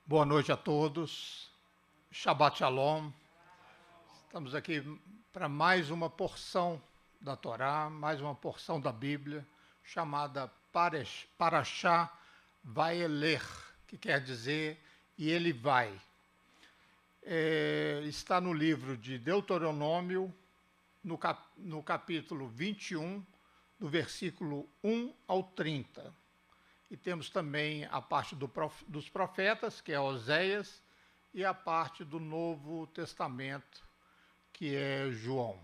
Boa noite a todos. Shabbat Shalom. Estamos aqui para mais uma porção da Torá, mais uma porção da Bíblia, chamada Parashá Vaelech, que quer dizer e ele vai. Está no livro de Deuteronômio, no capítulo 21, do versículo 1 ao 30. E temos também a parte dos profetas, que é Oséias, e a parte do Novo Testamento, que é João.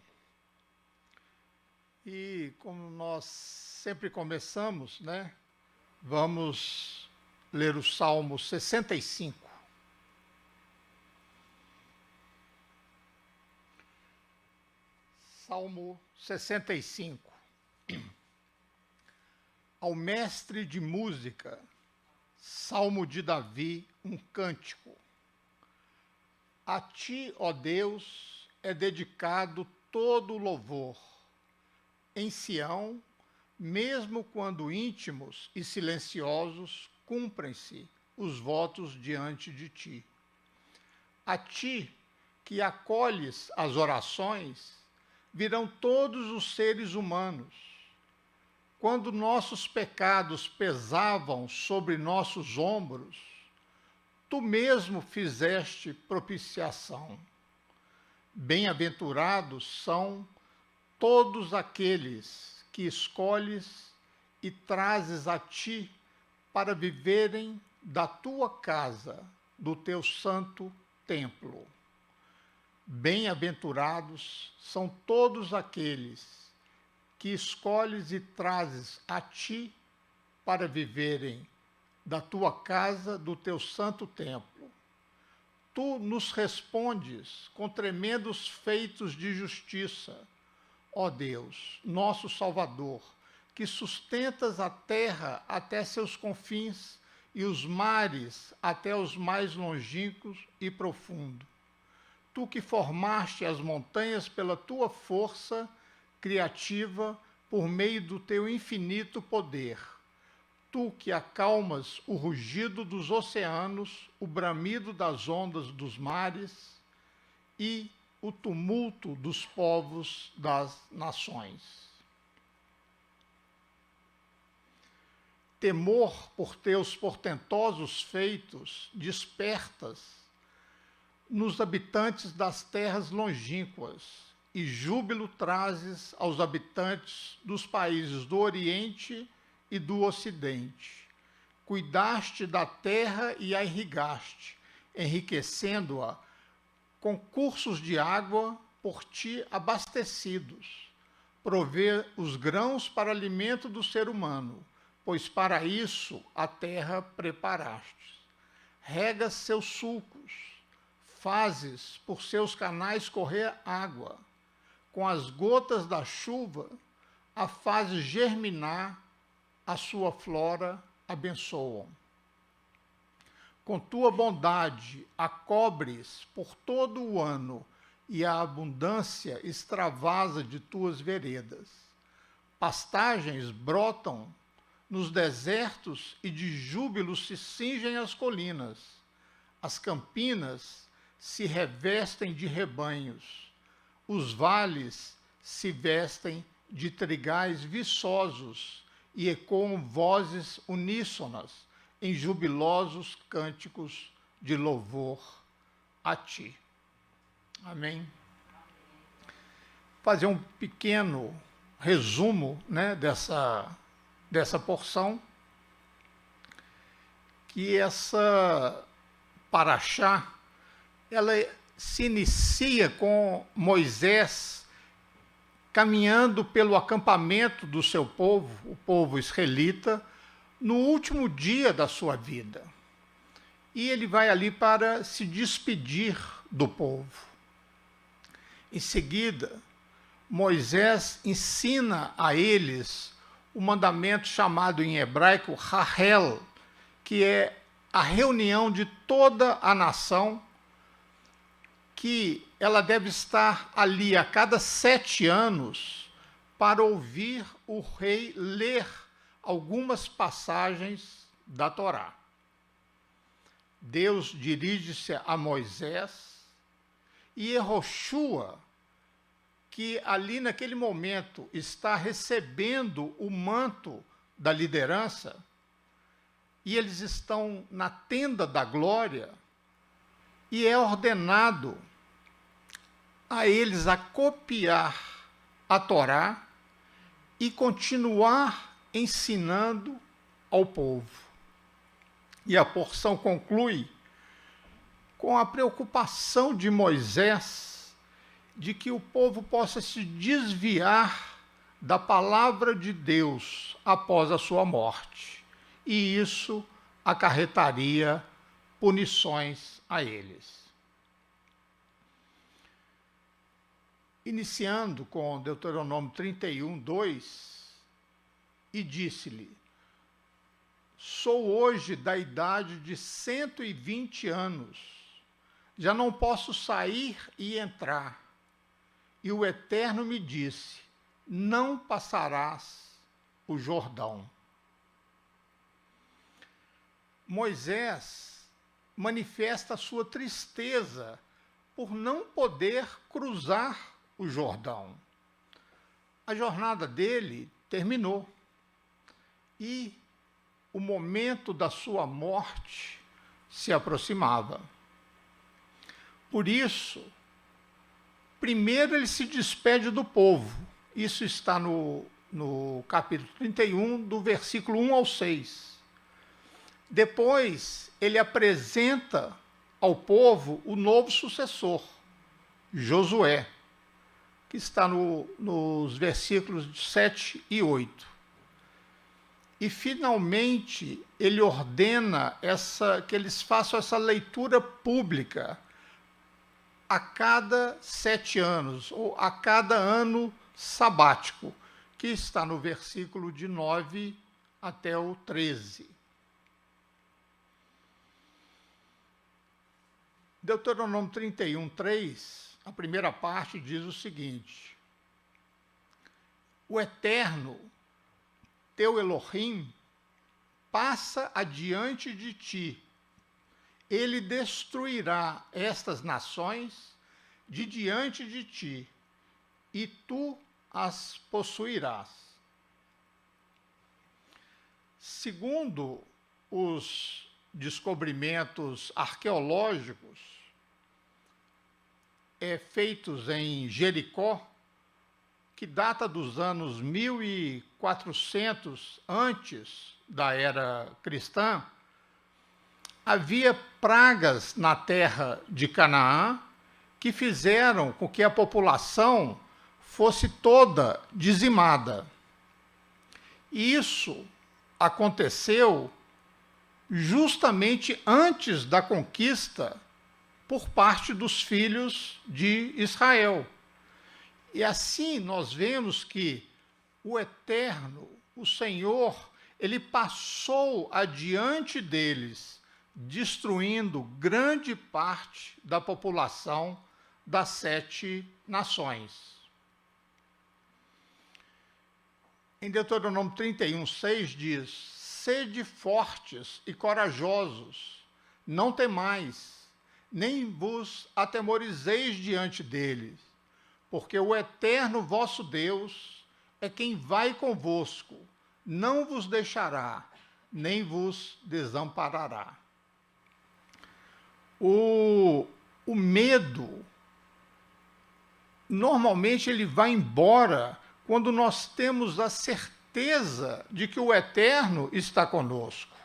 E como nós sempre começamos, né, vamos ler o Salmo 65. Salmo 65. Ao mestre de música, Salmo de Davi, um cântico. A ti, ó Deus, é dedicado todo o louvor. Em Sião, mesmo quando íntimos e silenciosos, cumprem-se os votos diante de ti. A ti, que acolhes as orações, virão todos os seres humanos. Quando nossos pecados pesavam sobre nossos ombros, tu mesmo fizeste propiciação. Bem-aventurados são todos aqueles que escolhes e trazes a ti para viverem da tua casa, do teu santo templo. Bem-aventurados são todos aqueles que escolhes e trazes a ti para viverem da tua casa, do teu santo templo. Tu nos respondes com tremendos feitos de justiça, ó Deus, nosso Salvador, que sustentas a terra até seus confins e os mares até os mais longínquos e profundos. Tu que formaste as montanhas pela tua força criativa por meio do teu infinito poder. Tu que acalmas o rugido dos oceanos, o bramido das ondas dos mares e o tumulto dos povos das nações. Temor por teus portentosos feitos despertas nos habitantes das terras longínquas, e júbilo trazes aos habitantes dos países do Oriente e do Ocidente. Cuidaste da terra e a irrigaste, enriquecendo-a com cursos de água por ti abastecidos. Provê os grãos para alimento do ser humano, pois para isso a terra preparaste. Regas seus sulcos, fazes por seus canais correr água. Com as gotas da chuva, a fazes germinar, a sua flora abençoam. Com tua bondade, a cobres por todo o ano, e a abundância extravasa de tuas veredas. Pastagens brotam nos desertos e de júbilo se cingem as colinas. As campinas se revestem de rebanhos. Os vales se vestem de trigais viçosos e ecoam vozes uníssonas em jubilosos cânticos de louvor a ti. Amém. Fazer um pequeno resumo, né, dessa porção, que essa Parashá, ela se inicia com Moisés caminhando pelo acampamento do seu povo, o povo israelita, no último dia da sua vida. E ele vai ali para se despedir do povo. Em seguida, Moisés ensina a eles o mandamento chamado em hebraico Hahel, que é a reunião de toda a nação, que ela deve estar ali a cada 7 anos para ouvir o rei ler algumas passagens da Torá. Deus dirige-se a Moisés e Yehoshua, que ali naquele momento está recebendo o manto da liderança, e eles estão na tenda da glória, e é ordenado a eles a copiar a Torá e continuar ensinando ao povo. E a porção conclui com a preocupação de Moisés de que o povo possa se desviar da palavra de Deus após a sua morte, e isso acarretaria punições a eles. Iniciando com Deuteronômio 31, 2, e disse-lhe: sou hoje da idade de 120 anos, já não posso sair e entrar. E o Eterno me disse: não passarás o Jordão. Moisés manifesta a sua tristeza por não poder cruzar o Jordão. A jornada dele terminou e o momento da sua morte se aproximava. Por isso, primeiro ele se despede do povo. Isso está no capítulo 31, do versículo 1 ao 6. Depois, ele apresenta ao povo o novo sucessor, Josué, que está nos versículos 7 e 8. E, finalmente, ele ordena que eles façam essa leitura pública a cada 7 anos, ou a cada ano sabático, que está no versículo de 9 até o 13. Deuteronômio 31, 3, a primeira parte diz o seguinte: o Eterno, teu Elohim, passa adiante de ti. Ele destruirá estas nações de diante de ti, e tu as possuirás. Segundo os descobrimentos arqueológicos feitos em Jericó, que data dos anos 1400 antes da era cristã, havia pragas na terra de Canaã que fizeram com que a população fosse toda dizimada. E isso aconteceu justamente antes da conquista por parte dos filhos de Israel. E assim nós vemos que o Eterno, o Senhor, ele passou adiante deles, destruindo grande parte da população das 7 nações. Em Deuteronômio 31, 6 diz: sede fortes e corajosos, não temais, nem vos atemorizeis diante deles, porque o Eterno vosso Deus é quem vai convosco, não vos deixará, nem vos desamparará. O medo, normalmente ele vai embora quando nós temos a certeza de que o Eterno está conosco.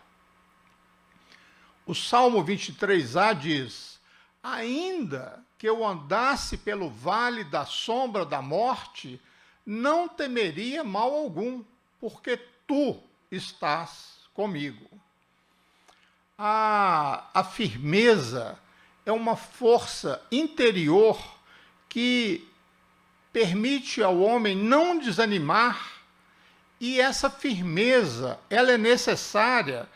O Salmo 23a diz: ainda que eu andasse pelo vale da sombra da morte, não temeria mal algum, porque tu estás comigo. A firmeza é uma força interior que permite ao homem não desanimar, e essa firmeza, ela é necessária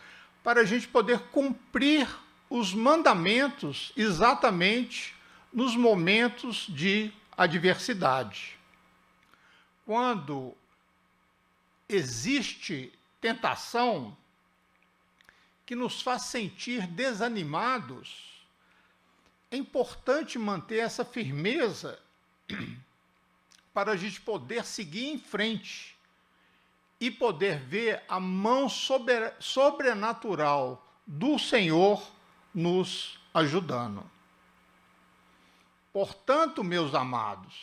para a gente poder cumprir os mandamentos exatamente nos momentos de adversidade. Quando existe tentação que nos faz sentir desanimados, é importante manter essa firmeza para a gente poder seguir em frente e poder ver a mão sobrenatural do Senhor nos ajudando. Portanto, meus amados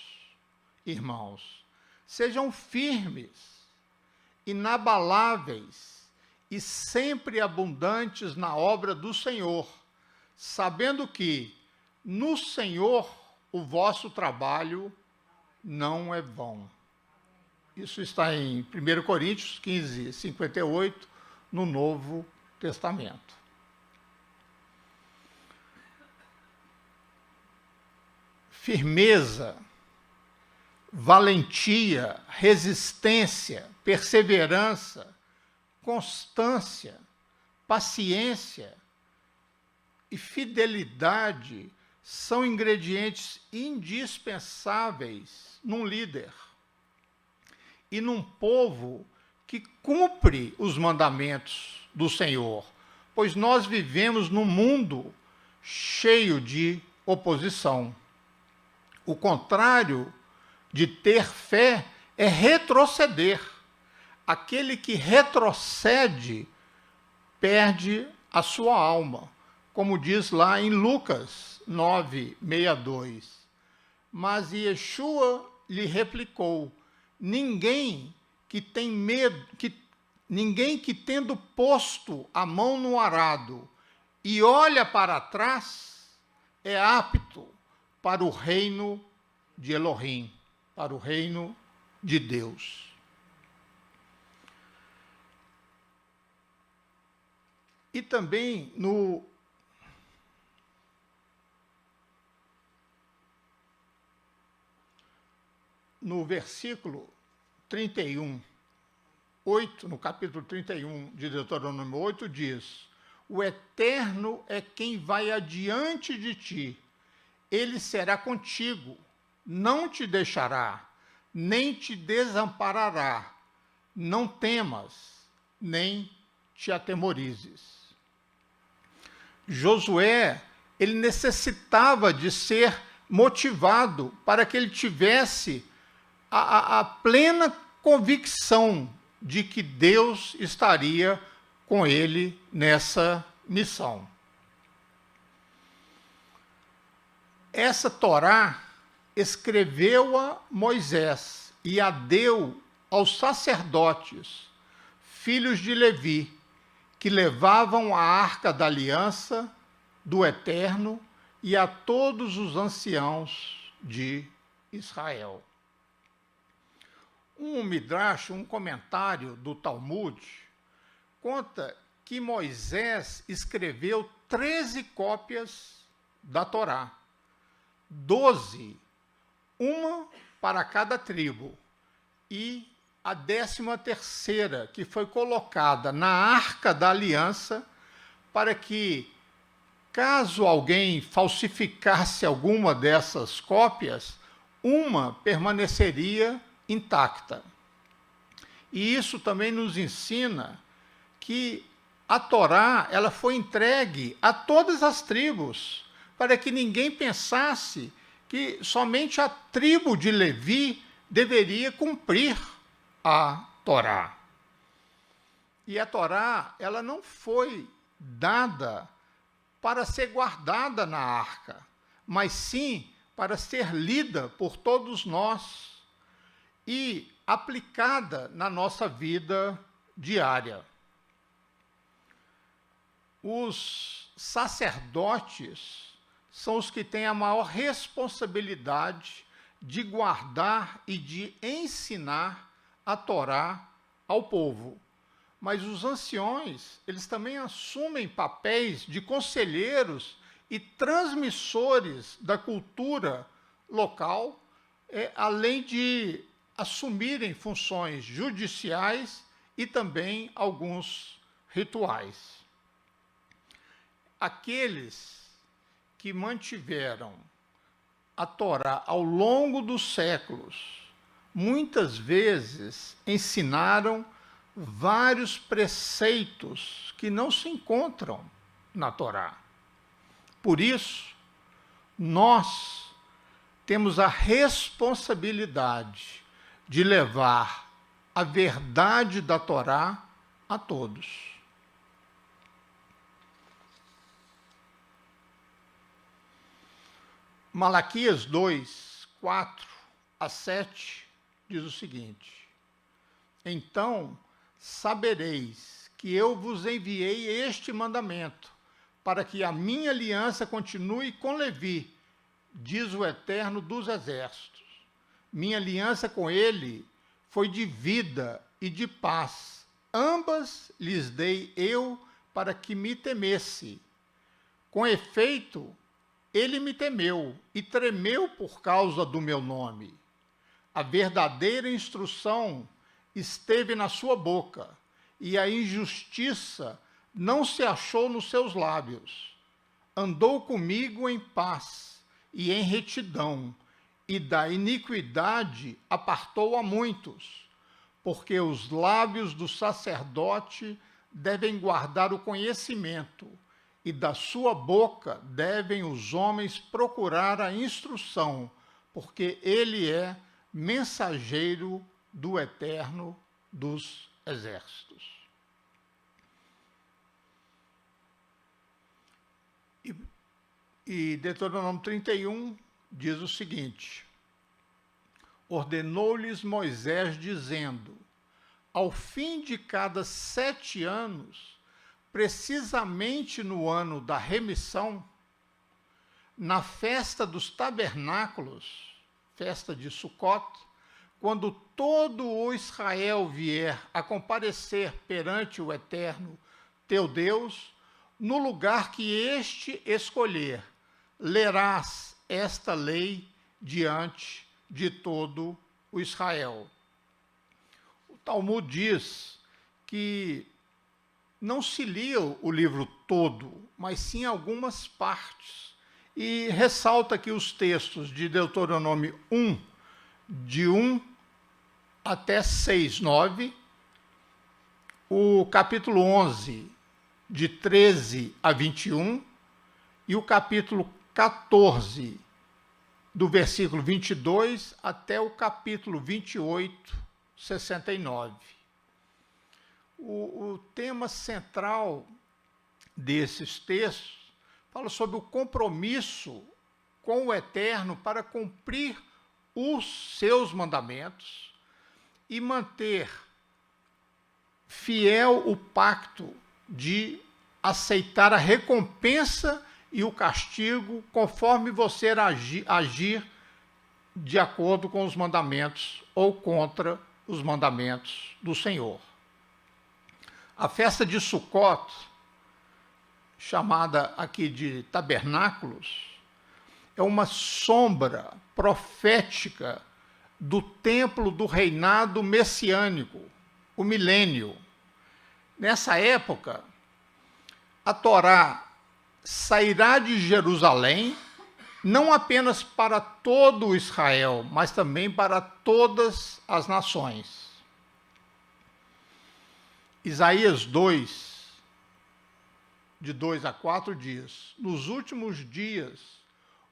irmãos, sejam firmes, inabaláveis e sempre abundantes na obra do Senhor, sabendo que no Senhor o vosso trabalho não é vão. Isso está em 1 Coríntios 15, 58, no Novo Testamento. Firmeza, valentia, resistência, perseverança, constância, paciência e fidelidade são ingredientes indispensáveis num líder e num povo que cumpre os mandamentos do Senhor, pois nós vivemos num mundo cheio de oposição. O contrário de ter fé é retroceder. Aquele que retrocede perde a sua alma, como diz lá em Lucas 9:62. Mas Yeshua lhe replicou: ninguém que tendo posto a mão no arado e olha para trás é apto para o reino de Elohim, para o reino de Deus. E também no versículo 31, 8, no capítulo 31 de Deuteronômio 8, diz: o Eterno é quem vai adiante de ti, ele será contigo, não te deixará, nem te desamparará, não temas, nem te atemorizes. Josué, ele necessitava de ser motivado para que ele tivesse a plena convicção de que Deus estaria com ele nessa missão. Essa Torá escreveu-a Moisés e a deu aos sacerdotes, filhos de Levi, que levavam a arca da aliança do Eterno e a todos os anciãos de Israel. Um midrash, um comentário do Talmud, conta que Moisés escreveu 13 cópias da Torá, 12, uma para cada tribo, e a 13ª, que foi colocada na Arca da Aliança, para que, caso alguém falsificasse alguma dessas cópias, uma permaneceria intacta. E isso também nos ensina que a Torá, ela foi entregue a todas as tribos, para que ninguém pensasse que somente a tribo de Levi deveria cumprir a Torá. E a Torá, ela não foi dada para ser guardada na arca, mas sim para ser lida por todos nós e aplicada na nossa vida diária. Os sacerdotes são os que têm a maior responsabilidade de guardar e de ensinar a Torá ao povo. Mas os anciões, eles também assumem papéis de conselheiros e transmissores da cultura local, além de assumirem funções judiciais e também alguns rituais. Aqueles que mantiveram a Torá ao longo dos séculos, muitas vezes ensinaram vários preceitos que não se encontram na Torá. Por isso, nós temos a responsabilidade de levar a verdade da Torá a todos. Malaquias 2, 4 a 7 diz o seguinte: então sabereis que eu vos enviei este mandamento, para que a minha aliança continue com Levi, diz o Eterno dos Exércitos. Minha aliança com ele foi de vida e de paz. Ambas lhes dei eu para que me temesse. Com efeito, ele me temeu e tremeu por causa do meu nome. A verdadeira instrução esteve na sua boca, e a injustiça não se achou nos seus lábios. Andou comigo em paz e em retidão, e da iniquidade apartou a muitos, porque os lábios do sacerdote devem guardar o conhecimento, e da sua boca devem os homens procurar a instrução, porque ele é mensageiro do Eterno dos Exércitos. E Deuteronômio 31 diz o seguinte: ordenou-lhes Moisés, dizendo: ao fim de cada 7 anos, precisamente no ano da remissão, na festa dos tabernáculos, festa de Sucot, quando todo o Israel vier a comparecer perante o Eterno teu Deus, no lugar que este escolher, lerás esta lei diante de todo o Israel. O Talmud diz que não se lia o livro todo, mas sim algumas partes. E ressalta aqui os textos de Deuteronômio 1, de 1 até 6, 9, o capítulo 11, de 13 a 21, e o capítulo 14, do versículo 22 até o capítulo 28, 69. O tema central desses textos fala sobre o compromisso com o Eterno para cumprir os seus mandamentos e manter fiel o pacto de aceitar a recompensa e o castigo conforme você agir de acordo com os mandamentos ou contra os mandamentos do Senhor. A festa de Sucot, chamada aqui de tabernáculos, é uma sombra profética do templo do reinado messiânico, o milênio. Nessa época, a Torá sairá de Jerusalém, não apenas para todo Israel, mas também para todas as nações. Isaías 2, de 2 a 4 diz: nos últimos dias,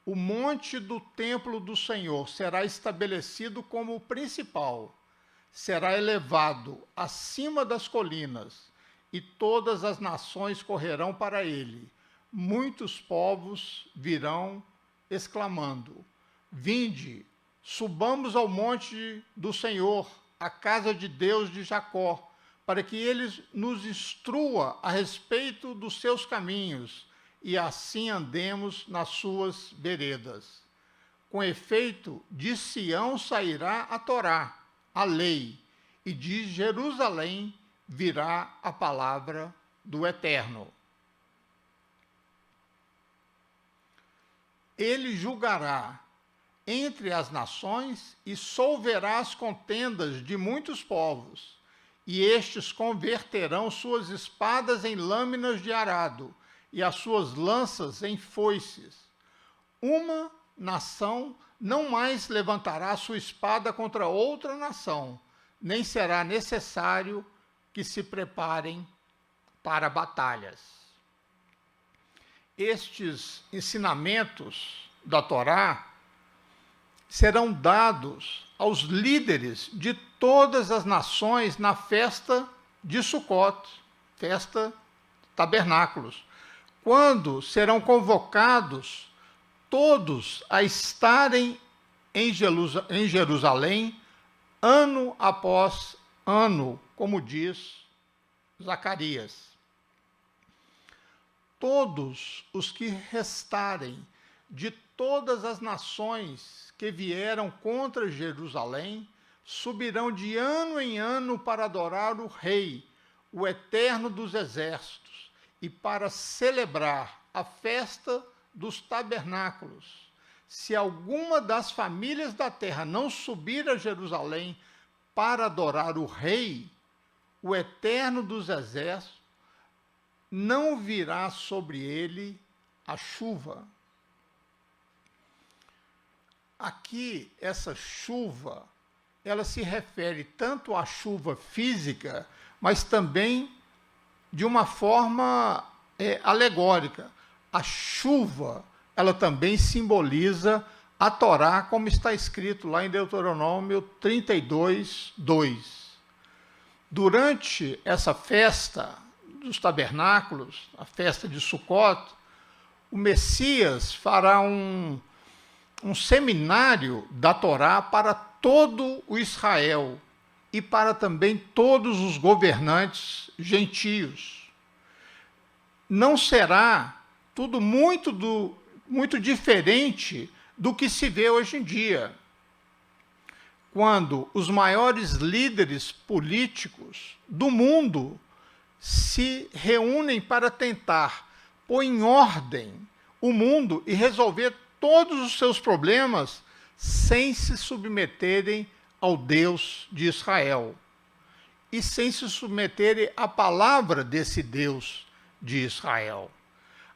o monte do templo do Senhor será estabelecido como o principal, será elevado acima das colinas, e todas as nações correrão para ele. Muitos povos virão exclamando: vinde, subamos ao monte do Senhor, à casa de Deus de Jacó, para que ele nos instrua a respeito dos seus caminhos, e assim andemos nas suas veredas. Com efeito, de Sião sairá a Torá, a lei, e de Jerusalém virá a palavra do Eterno. Ele julgará entre as nações e solverá as contendas de muitos povos, e estes converterão suas espadas em lâminas de arado, e as suas lanças em foices. Uma nação não mais levantará sua espada contra outra nação, nem será necessário que se preparem para batalhas. Estes ensinamentos da Torá serão dados aos líderes de todas as nações na festa de Sucot, festa tabernáculos, quando serão convocados todos a estarem em Jerusalém, ano após ano, como diz Zacarias. Todos os que restarem de todas as nações que vieram contra Jerusalém subirão de ano em ano para adorar o Rei, o Eterno dos Exércitos, e para celebrar a festa dos tabernáculos. Se alguma das famílias da terra não subir a Jerusalém para adorar o Rei, o Eterno dos Exércitos, não virá sobre ele a chuva. Aqui, essa chuva, ela se refere tanto à chuva física, mas também de uma forma alegórica. A chuva, ela também simboliza a Torá, como está escrito lá em Deuteronômio 32, 2. Durante essa festa dos tabernáculos, a festa de Sucot, o Messias fará um seminário da Torá para todo o Israel e para também todos os governantes gentios. Não será tudo muito diferente do que se vê hoje em dia, quando os maiores líderes políticos do mundo se reúnem para tentar pôr em ordem o mundo e resolver todos os seus problemas sem se submeterem ao Deus de Israel e sem se submeterem à palavra desse Deus de Israel.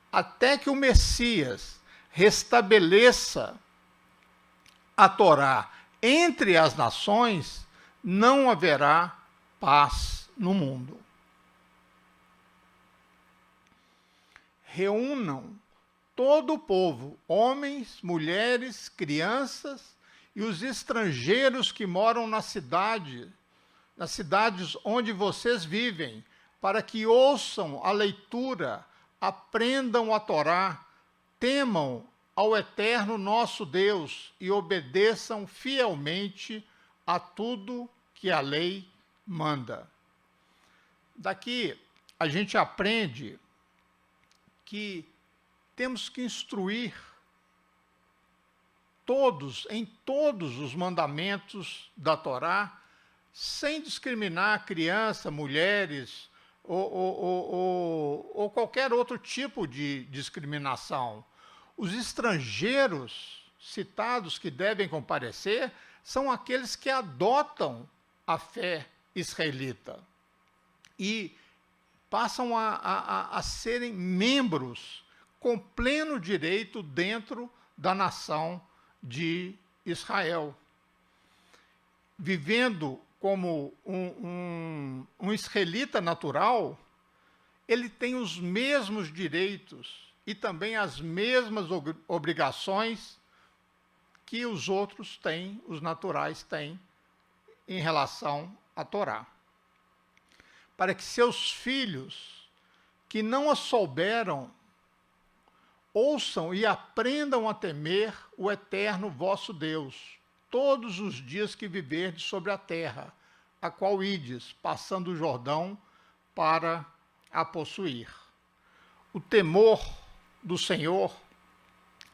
Até que o Messias restabeleça a Torá entre as nações, não haverá paz no mundo. Reúnam todo o povo, homens, mulheres, crianças e os estrangeiros que moram nas cidades onde vocês vivem, para que ouçam a leitura, aprendam a Torá, temam ao Eterno nosso Deus e obedeçam fielmente a tudo que a lei manda. Daqui a gente aprende que temos que instruir em todos os mandamentos da Torá, sem discriminar criança, mulheres ou qualquer outro tipo de discriminação. Os estrangeiros citados que devem comparecer são aqueles que adotam a fé israelita e passam a serem membros com pleno direito dentro da nação de Israel, vivendo como um israelita natural. Ele tem os mesmos direitos e também as mesmas obrigações que os outros têm, os naturais têm, em relação à Torá. Para que seus filhos, que não a souberam, ouçam e aprendam a temer o Eterno vosso Deus, todos os dias que viverdes sobre a terra, a qual ides, passando o Jordão, para a possuir. O temor do Senhor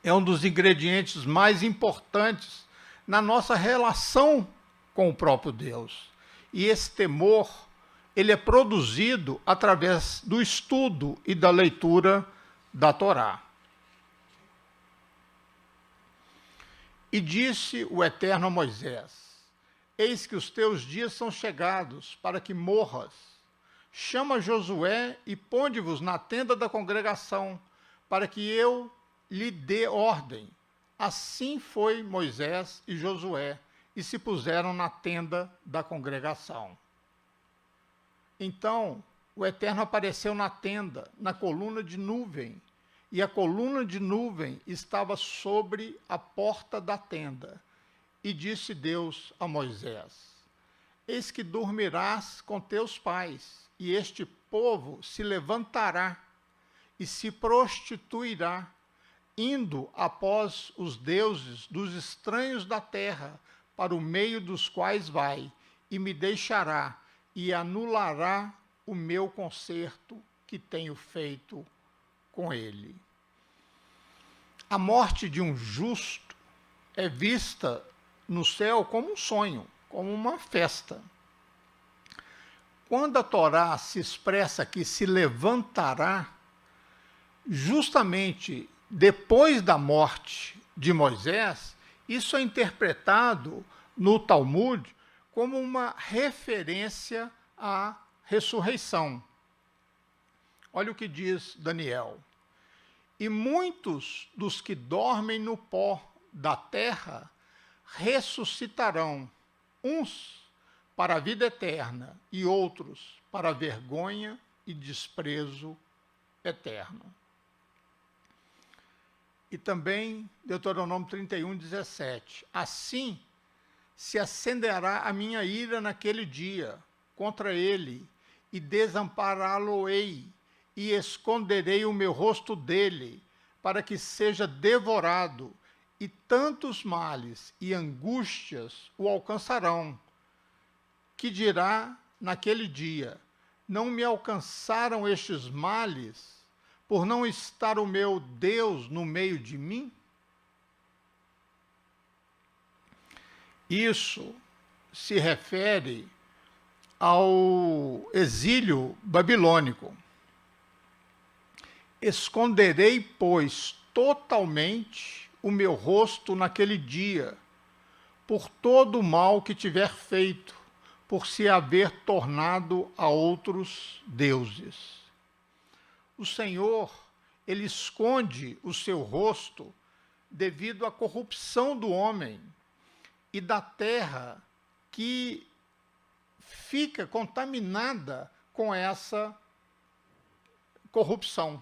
é um dos ingredientes mais importantes na nossa relação com o próprio Deus. E esse temor, ele é produzido através do estudo e da leitura da Torá. E disse o Eterno a Moisés: eis que os teus dias são chegados para que morras. Chama Josué e ponde-vos na tenda da congregação, para que eu lhe dê ordem. Assim foi Moisés e Josué, e se puseram na tenda da congregação. Então, o Eterno apareceu na tenda, na coluna de nuvem, e a coluna de nuvem estava sobre a porta da tenda. E disse Deus a Moisés: Eis que dormirás com teus pais, e este povo se levantará e se prostituirá, indo após os deuses dos estranhos da terra, para o meio dos quais vai, e me deixará, e anulará o meu concerto que tenho feito com ele. A morte de um justo é vista no céu como um sonho, como uma festa. Quando a Torá se expressa que se levantará, justamente depois da morte de Moisés, isso é interpretado no Talmud como uma referência à ressurreição. Olha o que diz Daniel: E muitos dos que dormem no pó da terra ressuscitarão, uns para a vida eterna e outros para a vergonha e desprezo eterno. E também Deuteronômio 31, 17. Assim se acenderá a minha ira naquele dia contra ele, e desampará-lo-ei, e esconderei o meu rosto dele, para que seja devorado, e tantos males e angústias o alcançarão, que dirá naquele dia: não me alcançaram estes males, por não estar o meu Deus no meio de mim? Isso se refere ao exílio babilônico. Esconderei, pois, totalmente o meu rosto naquele dia, por todo o mal que tiver feito, por se haver tornado a outros deuses. O Senhor, ele esconde o seu rosto devido à corrupção do homem e da terra que fica contaminada com essa corrupção.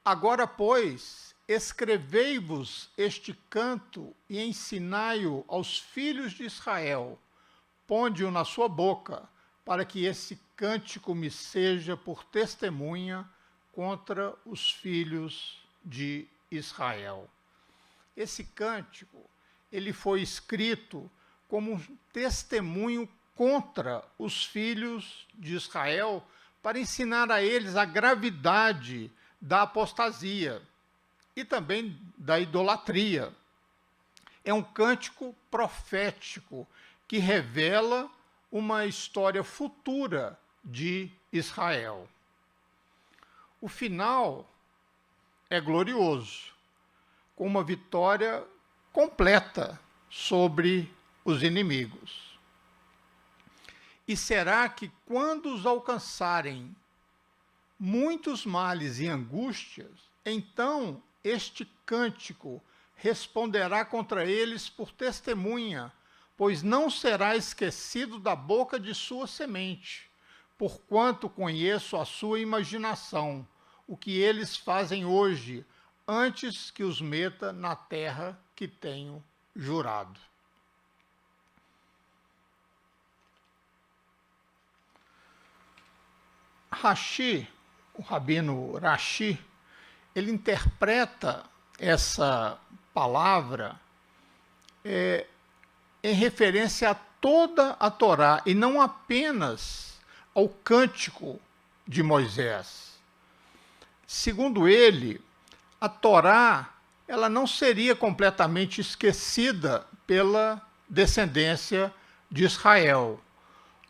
Agora, pois, escrevei-vos este canto e ensinai-o aos filhos de Israel. Ponde-o na sua boca, para que esse cântico me seja por testemunha contra os filhos de Israel. Esse cântico, ele foi escrito como um testemunho contra os filhos de Israel, para ensinar a eles a gravidade da apostasia e também da idolatria. É um cântico profético que revela uma história futura de Israel. O final é glorioso, com uma vitória completa sobre os inimigos. E será que quando os alcançarem muitos males e angústias, então este cântico responderá contra eles por testemunha, pois não será esquecido da boca de sua semente, porquanto conheço a sua imaginação, o que eles fazem hoje, antes que os meta na terra que tenho jurado. Rashi, o rabino Rashi, ele interpreta essa palavra em referência a toda a Torá, e não apenas ao cântico de Moisés. Segundo ele, a Torá, ela não seria completamente esquecida pela descendência de Israel.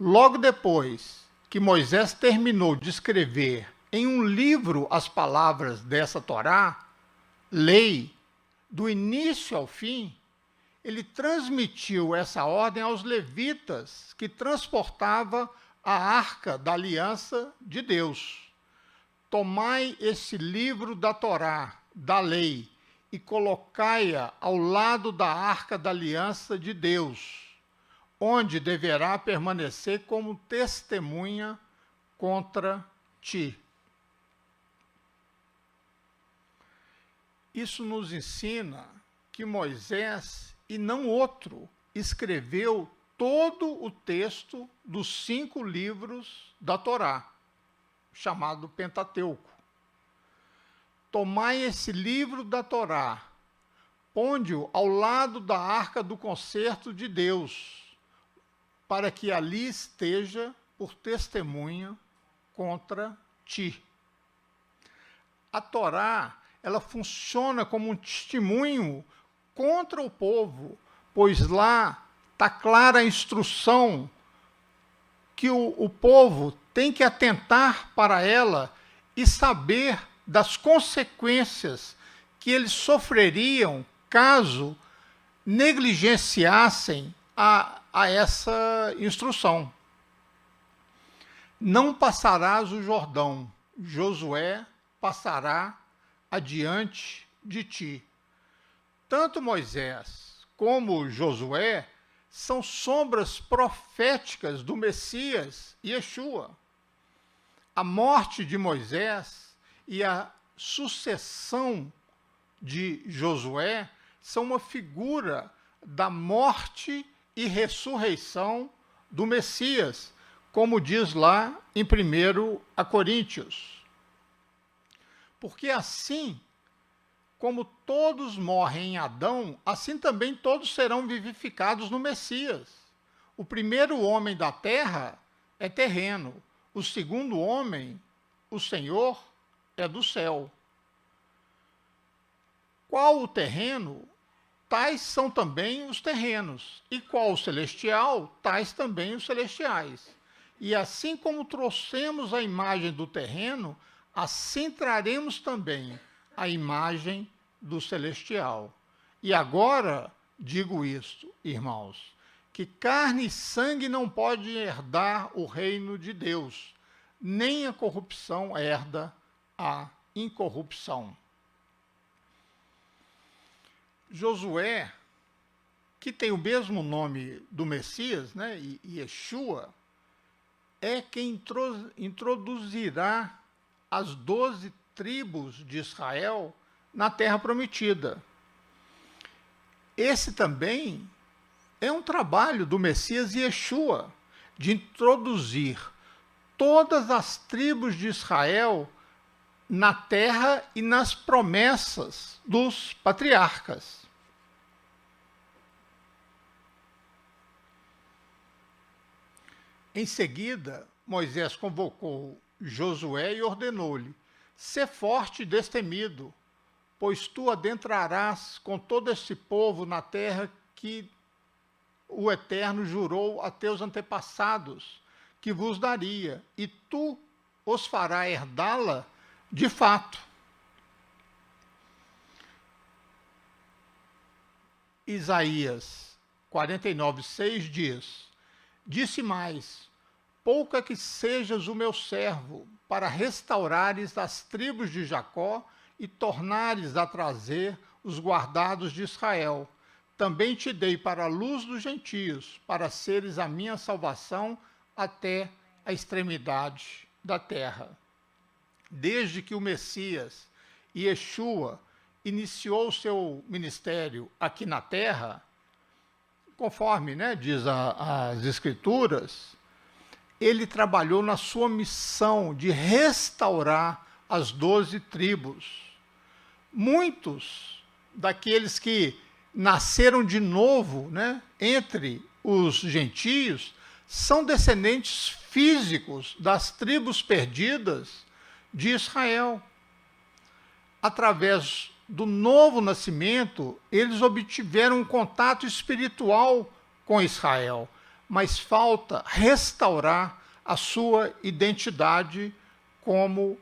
Logo depois que Moisés terminou de escrever em um livro as palavras dessa Torá, lei, do início ao fim, ele transmitiu essa ordem aos levitas, que transportava a arca da aliança de Deus. Tomai esse livro da Torá, da lei, e colocai-a ao lado da arca da aliança de Deus, onde deverá permanecer como testemunha contra ti. Isso nos ensina que Moisés, e não outro, escreveu todo o texto dos 5 livros da Torá, chamado Pentateuco. Tomai esse livro da Torá, ponde-o ao lado da arca do concerto de Deus, para que ali esteja por testemunha contra ti. A Torá, ela funciona como um testemunho contra o povo, pois lá está clara a instrução que o povo tem que atentar para ela e saber das consequências que eles sofreriam caso negligenciassem a essa instrução. Não passarás o Jordão, Josué passará adiante de ti. Tanto Moisés como Josué são sombras proféticas do Messias Yeshua. A morte de Moisés e a sucessão de Josué são uma figura da morte e ressurreição do Messias, como diz lá em 1 Coríntios. Porque assim como todos morrem em Adão, assim também todos serão vivificados no Messias. O primeiro homem da terra é terreno, o segundo homem, o Senhor, é do céu. Qual o terreno, tais são também os terrenos, e qual o celestial, tais também os celestiais. E assim como trouxemos a imagem do terreno, assim traremos também a imagem do celestial. E agora digo isto, irmãos, que carne e sangue não pode herdar o reino de Deus, nem a corrupção herda a incorrupção. Josué, que tem o mesmo nome do Messias, né, Yeshua, é quem introduzirá as 12 tribos de Israel na Terra Prometida. Esse também é um trabalho do Messias Yeshua, de introduzir todas as tribos de Israel na terra e nas promessas dos patriarcas. Em seguida, Moisés convocou Josué e ordenou-lhe: sê forte e destemido, pois tu adentrarás com todo esse povo na terra que o Eterno jurou a teus antepassados, que vos daria, e tu os farás herdá-la de fato. Isaías 49:6 diz: disse mais: pouca que sejas o meu servo, para restaurares as tribos de Jacó e tornares a trazer os guardados de Israel. Também te dei para a luz dos gentios, para seres a minha salvação até a extremidade da terra. Desde que o Messias, Yeshua, iniciou o seu ministério aqui na terra, conforme diz as Escrituras, ele trabalhou na sua missão de restaurar as 12 tribos. Muitos daqueles que nasceram de novo, entre os gentios, são descendentes físicos das tribos perdidas de Israel. Através do novo nascimento, eles obtiveram um contato espiritual com Israel, mas falta restaurar a sua identidade como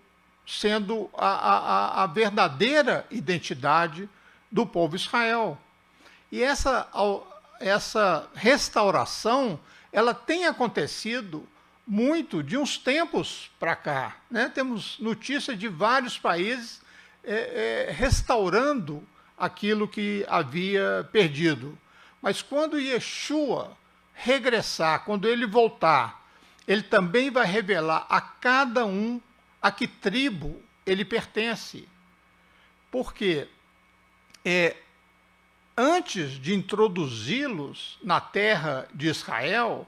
sendo a verdadeira identidade do povo Israel. E essa restauração, ela tem acontecido muito de uns tempos para cá. Temos notícia de vários países restaurando aquilo que havia perdido. Mas quando Yeshua regressar, quando ele voltar, ele também vai revelar a cada um a que tribo ele pertence. Porque antes de introduzi-los na terra de Israel,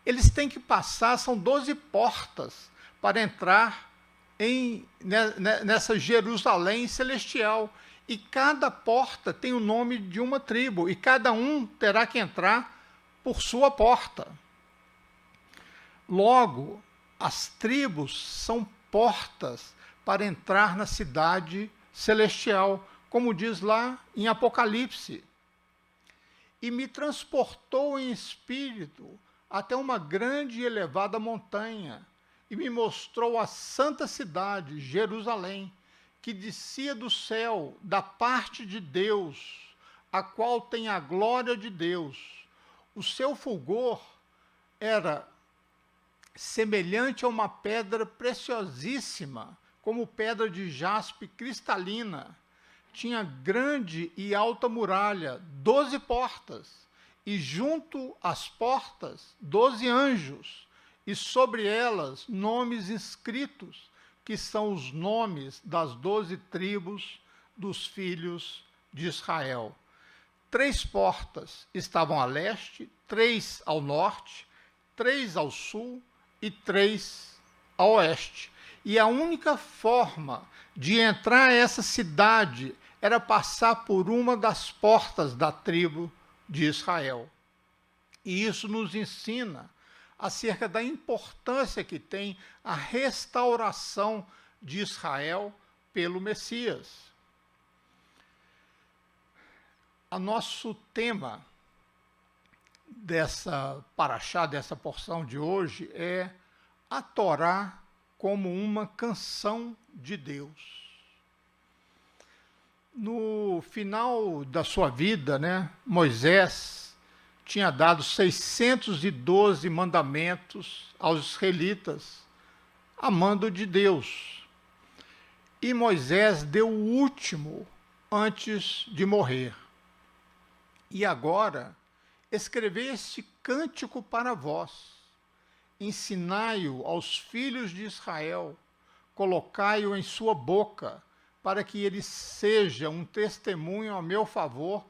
eles têm que passar, são 12 portas para entrar nessa Jerusalém celestial. E cada porta tem o nome de uma tribo, e cada um terá que entrar por sua porta. Logo, as tribos são portas para entrar na cidade celestial, como diz lá em Apocalipse. E me transportou em espírito até uma grande e elevada montanha, e me mostrou a santa cidade, Jerusalém, que descia do céu, da parte de Deus, a qual tem a glória de Deus. O seu fulgor era semelhante a uma pedra preciosíssima, como pedra de jaspe cristalina. Tinha grande e alta muralha, 12 portas, e junto às portas, 12 anjos, e sobre elas nomes inscritos, que são os nomes das 12 tribos dos filhos de Israel. 3 portas estavam a leste, 3 ao norte, 3 ao sul e 3 a oeste. E a única forma de entrar a essa cidade era passar por uma das portas da tribo de Israel. E isso nos ensina acerca da importância que tem a restauração de Israel pelo Messias. O nosso tema dessa paraxá, dessa porção de hoje, é a Torá como uma canção de Deus. No final da sua vida, Moisés tinha dado 612 mandamentos aos israelitas, a mando de Deus. E Moisés deu o último antes de morrer. E agora, escrevei este cântico para vós, ensinai-o aos filhos de Israel, colocai-o em sua boca, para que ele seja um testemunho a meu favor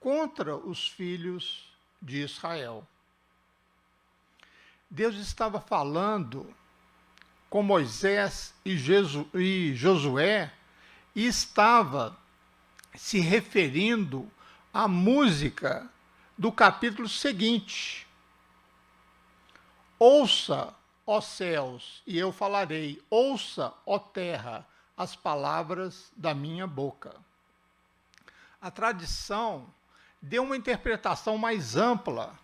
contra os filhos de Israel. Deus estava falando com Moisés e Josué e estava se referindo à música do capítulo seguinte. Ouça, ó céus, e eu falarei, ouça, ó terra, as palavras da minha boca. A tradição deu uma interpretação mais ampla,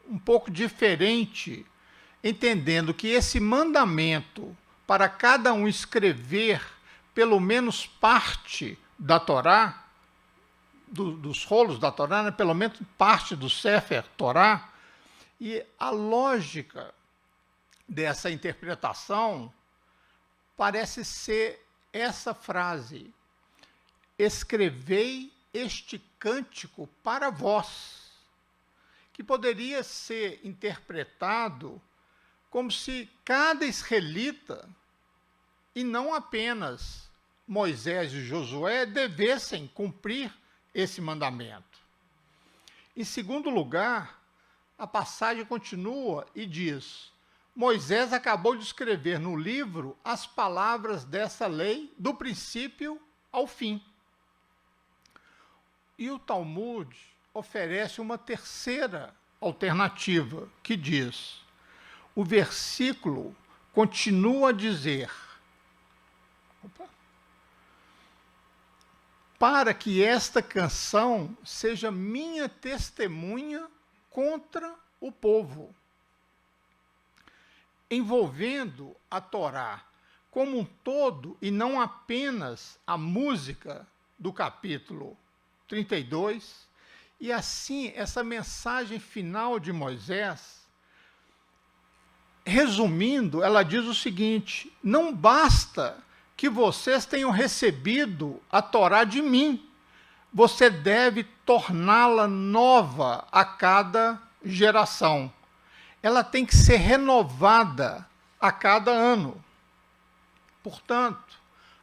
um pouco diferente, entendendo que esse mandamento para cada um escrever pelo menos parte da Torá, dos rolos da Torá, pelo menos parte do Sefer Torá, e a lógica dessa interpretação parece ser essa frase: escrevei este cântico para vós, que poderia ser interpretado como se cada israelita, e não apenas Moisés e Josué, devessem cumprir esse mandamento. Em segundo lugar, a passagem continua e diz: Moisés acabou de escrever no livro as palavras dessa lei, do princípio ao fim. E o Talmud oferece uma terceira alternativa, que diz: o versículo continua a dizer, para que esta canção seja minha testemunha contra o povo, envolvendo a Torá como um todo e não apenas a música do capítulo 32, e assim essa mensagem final de Moisés, resumindo, ela diz o seguinte: não basta que vocês tenham recebido a Torá de mim, você deve torná-la nova a cada geração. Ela tem que ser renovada a cada ano. Portanto,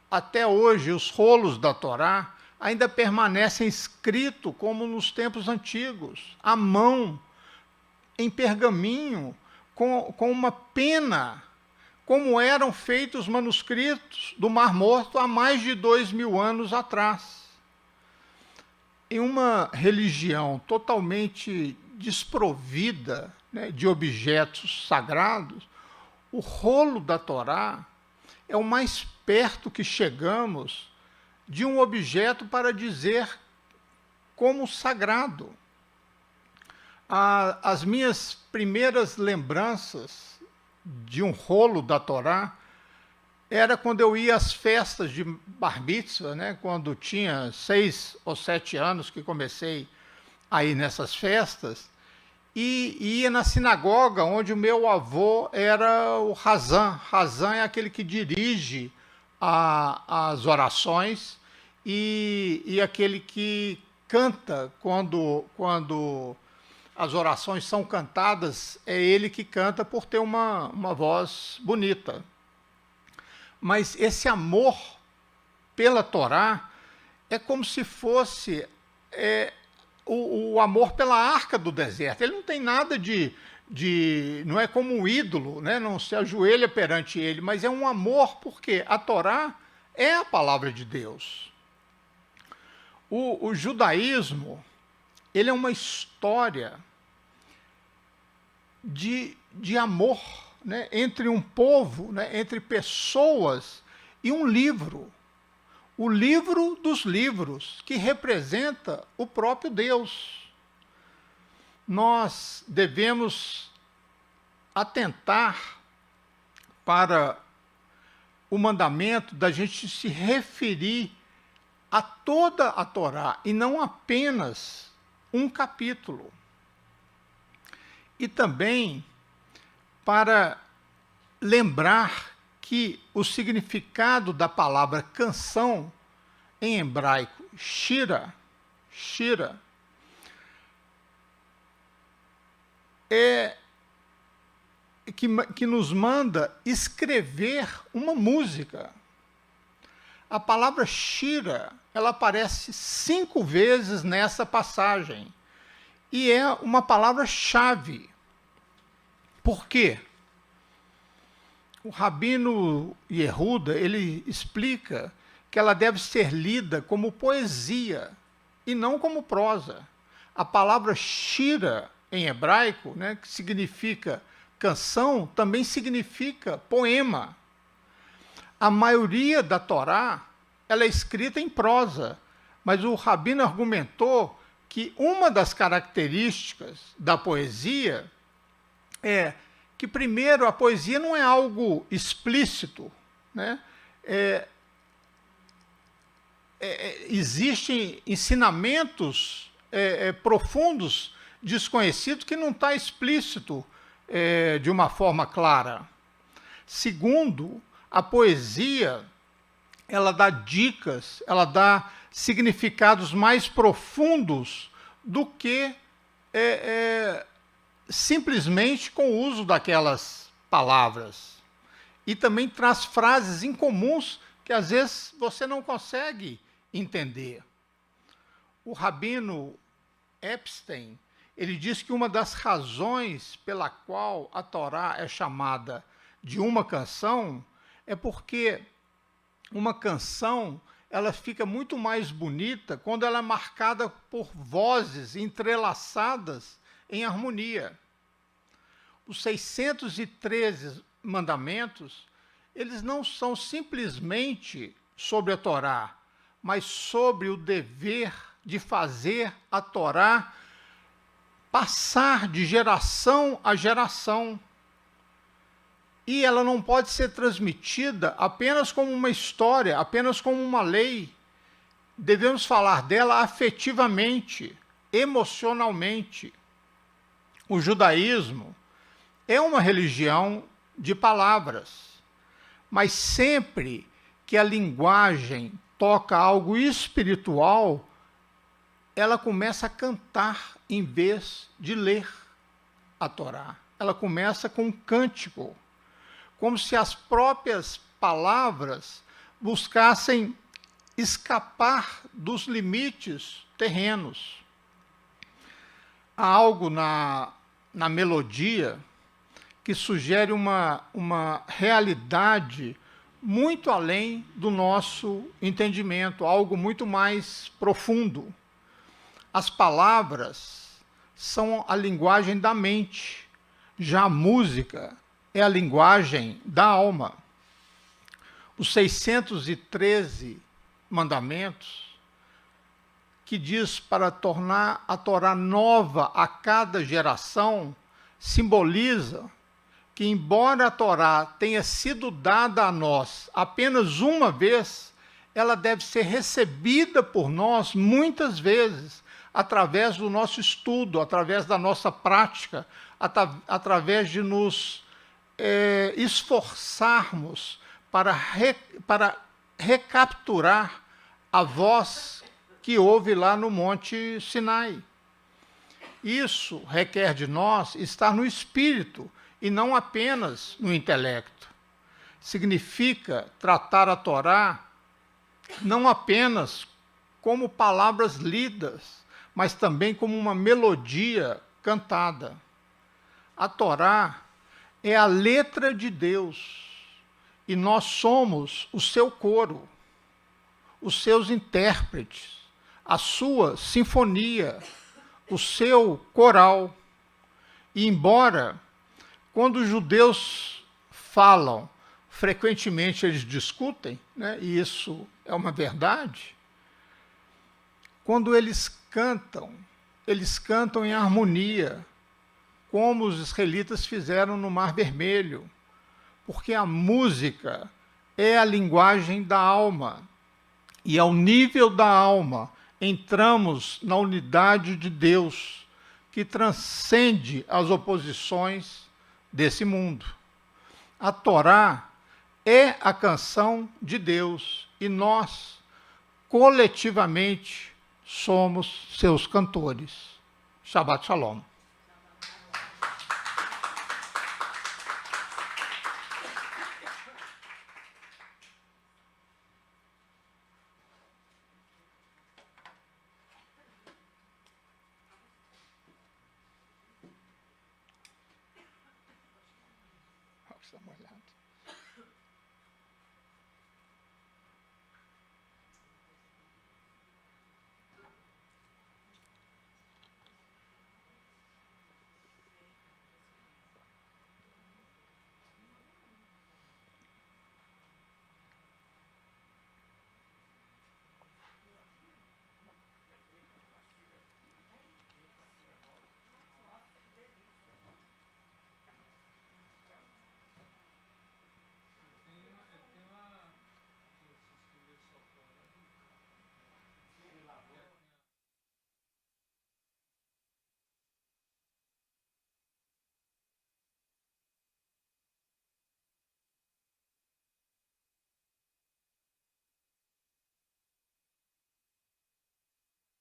até hoje, os rolos da Torá ainda permanecem escritos como nos tempos antigos, à mão, em pergaminho, com uma pena, como eram feitos os manuscritos do Mar Morto há mais de 2000 anos atrás. Em uma religião totalmente desprovida, né, de objetos sagrados, o rolo da Torá é o mais perto que chegamos de um objeto para dizer como sagrado. As minhas primeiras lembranças de um rolo da Torá era quando eu ia às festas de Bar Mitzvah, né, quando tinha 6 ou 7 anos que comecei a ir nessas festas, e ia na sinagoga onde o meu avô era o Razan. Razan é aquele que dirige as orações e aquele que canta quando as orações são cantadas, é ele que canta por ter uma voz bonita. Mas esse amor pela Torá é como se fosse o amor pela arca do deserto. Ele não tem nada não é como um ídolo, né? Não se ajoelha perante ele, mas é um amor porque a Torá é a palavra de Deus. O judaísmo, ele é uma história de amor, né, entre um povo, né, entre pessoas e um livro. O livro dos livros, que representa o próprio Deus. Nós devemos atentar para o mandamento da gente se referir a toda a Torá e não apenas um capítulo. E também para lembrar que o significado da palavra canção em hebraico, shira, é que nos manda escrever uma música. A palavra shira, ela aparece 5 vezes nessa passagem. E é uma palavra-chave. Por quê? O Rabino Yehuda, ele explica que ela deve ser lida como poesia e não como prosa. A palavra shira, em hebraico, né, que significa canção, também significa poema. A maioria da Torá, ela é escrita em prosa, mas o Rabino argumentou que uma das características da poesia é que, primeiro, a poesia não é algo explícito, né? Existem ensinamentos profundos, desconhecidos, que não está explícito de uma forma clara. Segundo, a poesia, ela dá dicas, ela dá significados mais profundos do que simplesmente com o uso daquelas palavras. E também traz frases incomuns que às vezes você não consegue entender. O Rabino Epstein, ele diz que uma das razões pela qual a Torá é chamada de uma canção é porque uma canção, ela fica muito mais bonita quando ela é marcada por vozes entrelaçadas em harmonia. Os 613 mandamentos, eles não são simplesmente sobre a Torá, mas sobre o dever de fazer a Torá passar de geração a geração. E ela não pode ser transmitida apenas como uma história, apenas como uma lei. Devemos falar dela afetivamente, emocionalmente. O judaísmo é uma religião de palavras, mas sempre que a linguagem toca algo espiritual, ela começa a cantar em vez de ler a Torá. Ela começa com um cântico, como se as próprias palavras buscassem escapar dos limites terrenos. Há algo na melodia que sugere uma realidade muito além do nosso entendimento, algo muito mais profundo. As palavras são a linguagem da mente, já a música é a linguagem da alma. Os 613 mandamentos, que diz para tornar a Torá nova a cada geração, simboliza que, embora a Torá tenha sido dada a nós apenas uma vez, ela deve ser recebida por nós muitas vezes, através do nosso estudo, através da nossa prática, através de nos esforçarmos para recapturar a voz que houve lá no Monte Sinai. Isso requer de nós estar no espírito e não apenas no intelecto. Significa tratar a Torá não apenas como palavras lidas, mas também como uma melodia cantada. A Torá é a letra de Deus e nós somos o seu coro, os seus intérpretes, a sua sinfonia, o seu coral. E embora, quando os judeus falam, frequentemente eles discutem, né, e isso é uma verdade, quando eles cantam em harmonia, como os israelitas fizeram no Mar Vermelho, porque a música é a linguagem da alma, e ao nível da alma entramos na unidade de Deus, que transcende as oposições desse mundo. A Torá é a canção de Deus e nós, coletivamente, somos seus cantores. Shabbat Shalom. Está molhado.